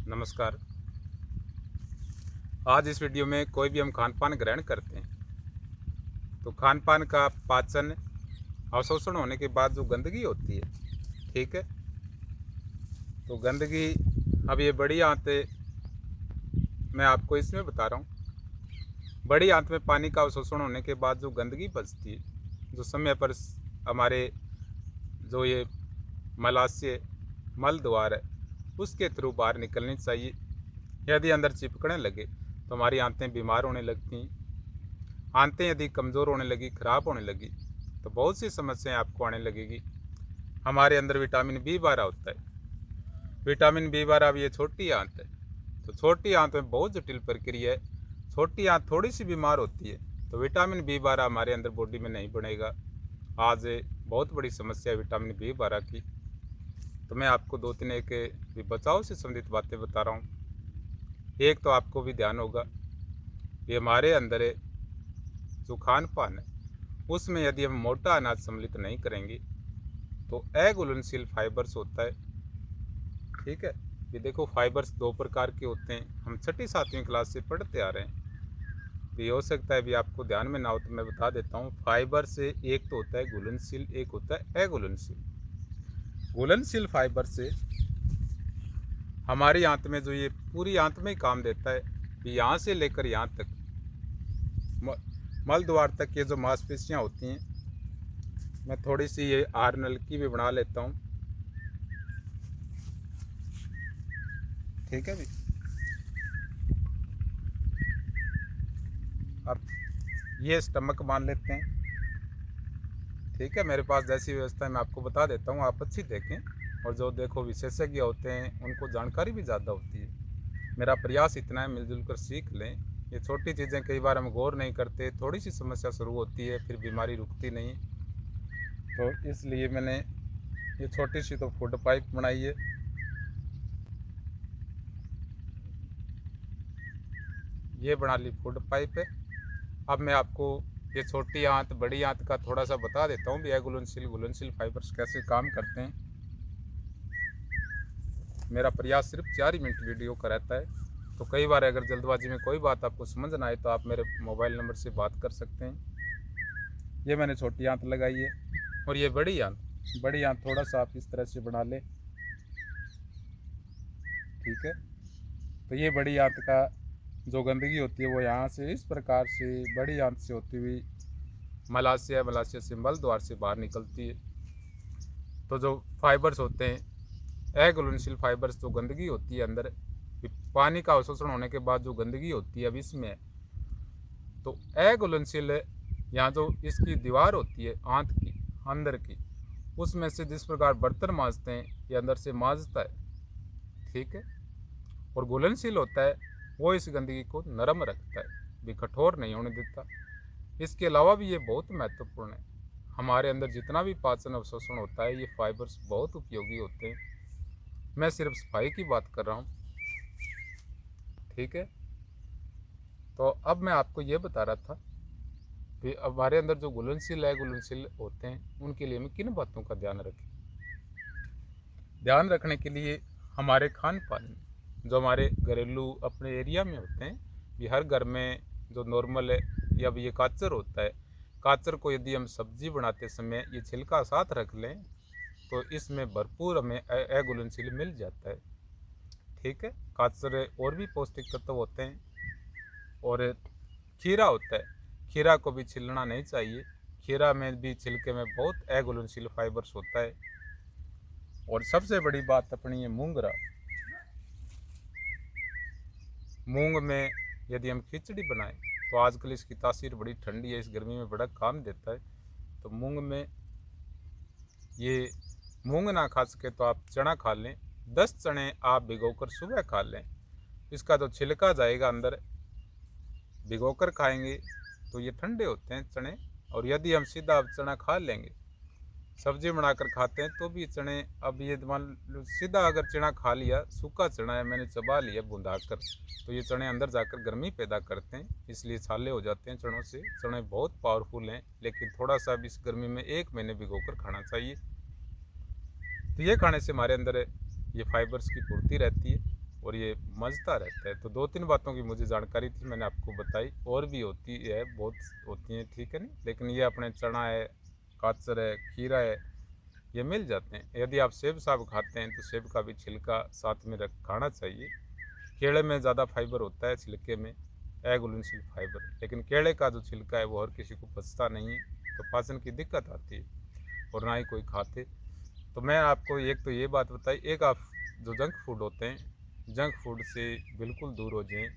नमस्कार। आज इस वीडियो में कोई भी हम खान पान ग्रहण करते हैं तो खान पान का पाचन अवशोषण होने के बाद जो गंदगी होती है, ठीक है, तो गंदगी, अब ये बड़ी आंतें मैं आपको इसमें बता रहा हूँ। बड़ी आंत में पानी का अवशोषण होने के बाद जो गंदगी बचती है, जो समय पर हमारे जो ये मलाशय मल द्वार है उसके थ्रू बाहर निकलनी चाहिए। यदि अंदर चिपकने लगे तो हमारी आंतें बीमार होने लगती हैं। आंतें यदि कमज़ोर होने लगी, ख़राब होने लगी, तो बहुत सी समस्याएं आपको आने लगेगी। हमारे अंदर विटामिन बी 12 होता है। विटामिन बी 12, अब ये छोटी आंत है, तो छोटी आंत में बहुत जटिल प्रक्रिया है। छोटी आंत थोड़ी सी बीमार होती है तो विटामिन बी 12 हमारे अंदर बॉडी में नहीं बनेगा। आज बहुत बड़ी समस्या है विटामिन बी 12 की। तो मैं आपको दो तीन एक भी बचाव से संबंधित बातें बता रहा हूँ। एक तो आपको भी ध्यान होगा, ये हमारे अंदर है जो खान पान है उसमें यदि हम मोटा अनाज सम्मिलित नहीं करेंगे तो अघुलनशील फाइबर्स होता है, ठीक है। ये देखो, फाइबर्स दो प्रकार के होते हैं, हम छठी सातवीं क्लास से पढ़ते आ रहे हैं। भी हो सकता है भी आपको ध्यान में ना हो तो मैं बता देता हूँ। फाइबर से एक तो होता है घुलनशील, एक होता है अघुलनशील। घुलनशील फाइबर से हमारी आंत में जो ये पूरी आंत में ही काम देता है, यहाँ से लेकर यहाँ तक मल द्वार तक ये जो मांसपेशियाँ होती हैं, मैं थोड़ी सी ये आर नलकी भी बना लेता हूँ, ठीक है भी। अब ये स्टमक मान लेते हैं, ठीक है। मेरे पास जैसी व्यवस्था है मैं आपको बता देता हूँ, आप अच्छी देखें। और जो देखो विशेषज्ञ होते हैं उनको जानकारी भी ज़्यादा होती है। मेरा प्रयास इतना है, मिलजुल कर सीख लें। ये छोटी चीज़ें कई बार हम गौर नहीं करते, थोड़ी सी समस्या शुरू होती है फिर बीमारी रुकती नहीं। तो इसलिए मैंने ये छोटी सी तो फूड पाइप बनाई है। ये बना ली फूड पाइप है। अब मैं आपको ये छोटी आंत बड़ी आंत का थोड़ा सा बता देता हूँ भी घुलनशील फाइबर्स कैसे काम करते हैं। मेरा प्रयास सिर्फ 4 ही मिनट वीडियो का रहता है, तो कई बार अगर जल्दबाजी में कोई बात आपको समझ ना आए तो आप मेरे मोबाइल नंबर से बात कर सकते हैं। ये मैंने छोटी आंत लगाई है और ये बड़ी आंत थोड़ा सा आप इस तरह से बना लें, ठीक है। तो ये बड़ी आंत का जो गंदगी होती है वो यहाँ से इस प्रकार से बड़ी आंत से होती हुई मलाशय से मल द्वार से बाहर निकलती है। तो जो फाइबर्स होते हैं अघुलनशील फाइबर्स, जो गंदगी होती है अंदर पानी का अवशोषण होने के बाद जो गंदगी होती है अब इसमें, तो अघुलनशील यहाँ जो इसकी दीवार होती है आंत की अंदर की, उसमें से जिस प्रकार बर्तन मांजते हैं ये अंदर से मांजता है, ठीक है। और घुलनशील होता है वो इस गंदगी को नरम रखता है, भी कठोर नहीं होने देता। इसके अलावा भी ये बहुत महत्वपूर्ण है। हमारे अंदर जितना भी पाचन अवशोषण होता है ये फाइबर्स बहुत उपयोगी होते हैं। मैं सिर्फ सफाई की बात कर रहा हूँ, ठीक है। तो अब मैं आपको ये बता रहा था कि हमारे अंदर जो घुलनशील होते हैं उनके लिए हमें किन बातों का ध्यान रखें। ध्यान रखने के लिए हमारे खान पान में जो हमारे घरेलू अपने एरिया में होते हैं, ये हर घर में जो नॉर्मल है या ये काचर होता है, काचर को यदि हम सब्जी बनाते समय ये छिलका साथ रख लें तो इसमें भरपूर हमें अघुलनशील मिल जाता है, ठीक है। काचर और भी पौष्टिक तत्व होते हैं। और खीरा होता है, खीरा को भी छिलना नहीं चाहिए। खीरा में भी छिलके में बहुत अघुलनशील फाइबर्स होता है। और सबसे बड़ी बात अपनी है मूंगरा। मूंग में यदि हम खिचड़ी बनाएं तो आजकल इसकी तासीर बड़ी ठंडी है, इस गर्मी में बड़ा काम देता है। तो मूंग में ये मूंग ना खा सके तो आप चना खा लें। 10 चने आप भिगोकर सुबह खा लें। इसका जो छिलका जाएगा अंदर, भिगोकर खाएंगे तो ये ठंडे होते हैं चने। और यदि हम सीधा चना खा लेंगे, सब्जी बनाकर खाते हैं तो भी चने, अब ये मान लो सीधा अगर चना खा लिया, सूखा चना है मैंने चबा लिया भुंदा कर, तो ये चने अंदर जाकर गर्मी पैदा करते हैं, इसलिए छाले हो जाते हैं चनों से। चने बहुत पावरफुल हैं, लेकिन थोड़ा सा भी इस गर्मी में 1 महीने भिगोकर खाना चाहिए। तो ये खाने से हमारे अंदर ये फाइबर्स की पूर्ति रहती है। और ये मज़ता रहता है। तो 2-3 बातों की मुझे जानकारी थी, मैंने आपको बताई। और भी होती है, बहुत होती हैं, ठीक है नहीं, लेकिन ये अपने चना है, गाजर है, खीरा है, ये मिल जाते हैं। यदि आप सेब साब खाते हैं तो सेब का भी छिलका साथ में रख खाना चाहिए। केले में ज़्यादा फाइबर होता है छिलके में, एगुलेंशियल फाइबर, लेकिन केले का जो छिलका है वो हर किसी को पचता नहीं है, तो पाचन की दिक्कत आती है और ना ही कोई खाते। तो मैं आपको एक तो ये बात बताई, एक आप जो जंक फूड होते हैं, जंक फूड से बिल्कुल दूर हो जाएं।